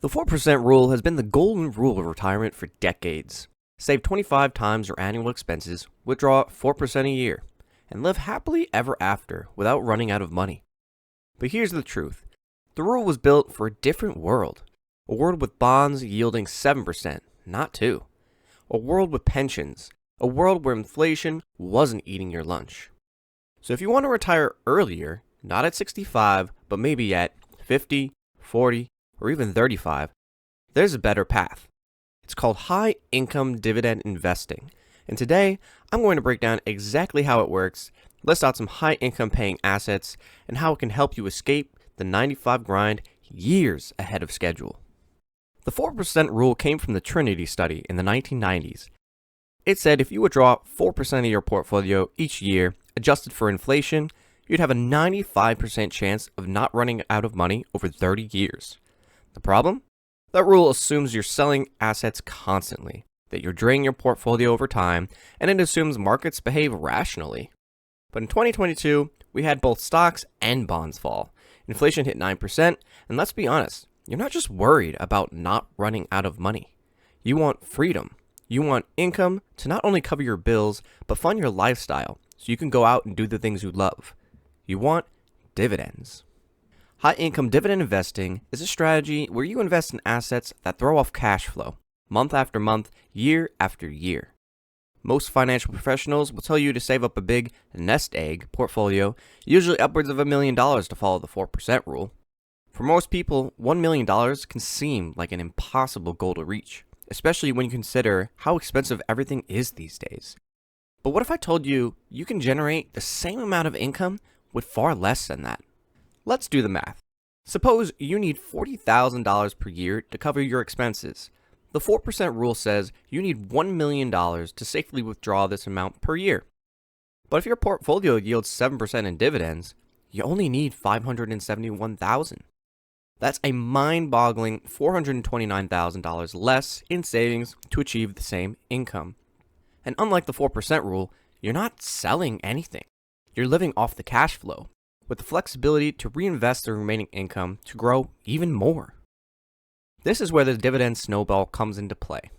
The 4% rule has been the golden rule of retirement for decades. Save 25 times your annual expenses, withdraw 4% a year, and live happily ever after without running out of money. But here's the truth. The rule was built for a different world. A world with bonds yielding 7%, not 2%. A world with pensions. A world where inflation wasn't eating your lunch. So if you want to retire earlier, not at 65, but maybe at 50, 40, or even 35, there's a better path. It's called high income dividend investing. And today, I'm going to break down exactly how it works, list out some high income paying assets, and how it can help you escape the 95 grind years ahead of schedule. The 4% rule came from the Trinity study in the 1990s. It said if you withdraw 4% of your portfolio each year, adjusted for inflation, you'd have a 95% chance of not running out of money over 30 years. The problem? That rule assumes you're selling assets constantly, that you're draining your portfolio over time, and it assumes markets behave rationally. But in 2022, we had both stocks and bonds fall. Inflation hit 9%, and let's be honest, you're not just worried about not running out of money. You want freedom. You want income to not only cover your bills, but fund your lifestyle so you can go out and do the things you love. You want dividends. High income dividend investing is a strategy where you invest in assets that throw off cash flow, month after month, year after year. Most financial professionals will tell you to save up a big nest egg portfolio, usually upwards of $1 million to follow the 4% rule. For most people, $1 million can seem like an impossible goal to reach, especially when you consider how expensive everything is these days. But what if I told you you can generate the same amount of income with far less than that? Let's do the math. Suppose you need $40,000 per year to cover your expenses. The 4% rule says you need $1 million to safely withdraw this amount per year. But if your portfolio yields 7% in dividends, you only need $571,000. That's a mind-boggling $429,000 less in savings to achieve the same income. And unlike the 4% rule, you're not selling anything. You're living off the cash flow, with the flexibility to reinvest the remaining income to grow even more. This is where the dividend snowball comes into play.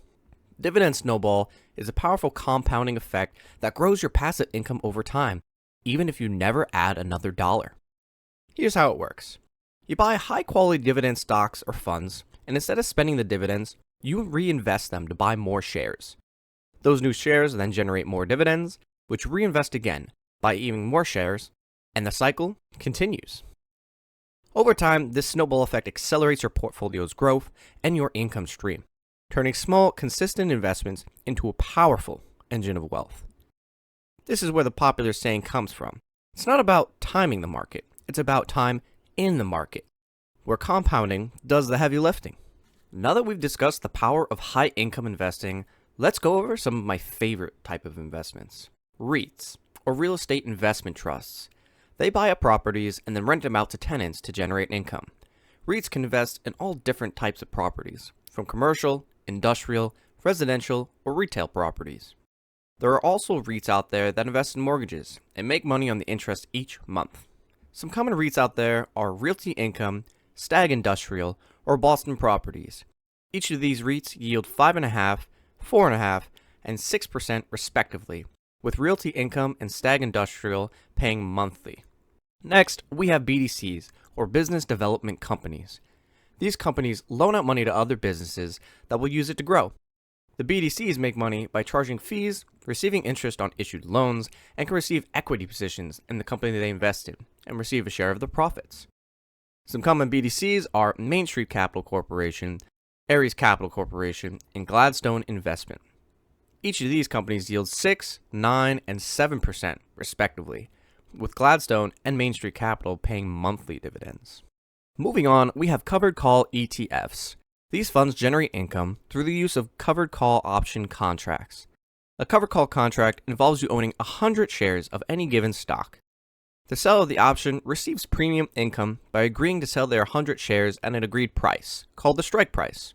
Dividend snowball is a powerful compounding effect that grows your passive income over time, even if you never add another dollar. Here's how it works. You buy high-quality dividend stocks or funds, and instead of spending the dividends, you reinvest them to buy more shares. Those new shares then generate more dividends, which reinvest again, buy even more shares, and the cycle continues. Over time, this snowball effect accelerates your portfolio's growth and your income stream, turning small, consistent investments into a powerful engine of wealth. This is where the popular saying comes from. It's not about timing the market, it's about time in the market, where compounding does the heavy lifting. Now that we've discussed the power of high income investing, let's go over some of my favorite type of investments. REITs, or real estate investment trusts. They buy up properties and then rent them out to tenants to generate income. REITs can invest in all different types of properties, from commercial, industrial, residential, or retail properties. There are also REITs out there that invest in mortgages and make money on the interest each month. Some common REITs out there are Realty Income, Stag Industrial, or Boston Properties. Each of these REITs yield 5.5%, 4.5%, and 6% respectively, with Realty Income and Stag Industrial paying monthly. Next, we have BDCs, or Business Development Companies. These companies loan out money to other businesses that will use it to grow. The BDCs make money by charging fees, receiving interest on issued loans, and can receive equity positions in the company they invest in, and receive a share of the profits. Some common BDCs are Main Street Capital Corporation, Ares Capital Corporation, and Gladstone Investment. Each of these companies yields 6%, 9%, and 7% respectively, with Gladstone and Main Street Capital paying monthly dividends. Moving on, we have covered call ETFs. These funds generate income through the use of covered call option contracts. A covered call contract involves you owning 100 shares of any given stock. The seller of the option receives premium income by agreeing to sell their 100 shares at an agreed price, called the strike price.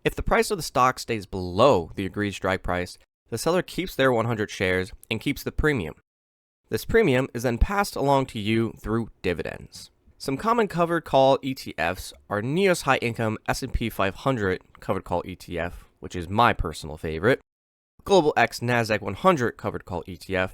If the price of the stock stays below the agreed strike price, the seller keeps their 100 shares and keeps the premium. This premium is then passed along to you through dividends. Some common covered call ETFs are NEOS High Income S&P 500 covered call ETF, which is my personal favorite, Global X Nasdaq 100 covered call ETF,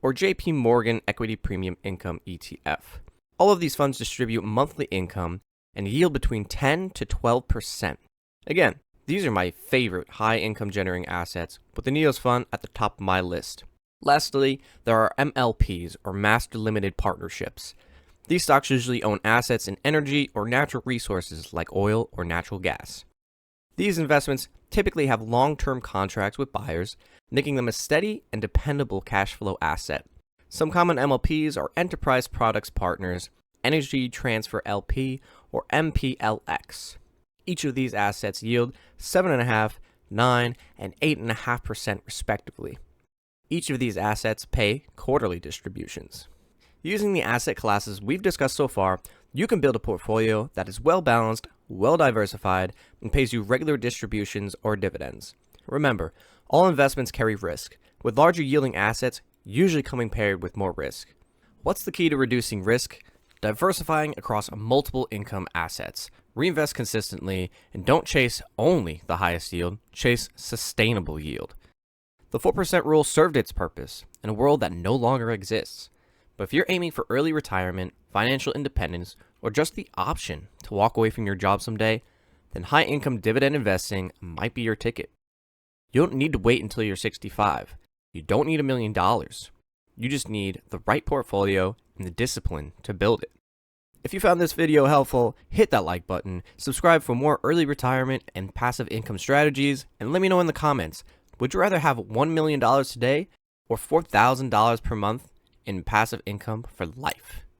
or JP Morgan Equity Premium Income ETF. All of these funds distribute monthly income and yield between 10 to 12%. Again, these are my favorite high income generating assets, with the NEOS fund at the top of my list. Lastly, there are MLPs, or Master Limited Partnerships. These stocks usually own assets in energy or natural resources like oil or natural gas. These investments typically have long-term contracts with buyers, making them a steady and dependable cash flow asset. Some common MLPs are Enterprise Products Partners, Energy Transfer LP, or MPLX. Each of these assets yield 7.5%, 9%, and 8.5% respectively. Each of these assets pay quarterly distributions. Using the asset classes we've discussed so far, you can build a portfolio that is well-balanced, well-diversified, and pays you regular distributions or dividends. Remember, all investments carry risk, with larger yielding assets usually coming paired with more risk. What's the key to reducing risk? Diversifying across multiple income assets. Reinvest consistently, and don't chase only the highest yield, chase sustainable yield. The 4% rule served its purpose in a world that no longer exists. But if you're aiming for early retirement, financial independence, or just the option to walk away from your job someday, then high-income dividend investing might be your ticket. You don't need to wait until you're 65. You don't need $1 million. You just need the right portfolio and the discipline to build it. If you found this video helpful, hit that like button, subscribe for more early retirement and passive income strategies, and let me know in the comments, would you rather have $1 million today or $4,000 per month in passive income for life?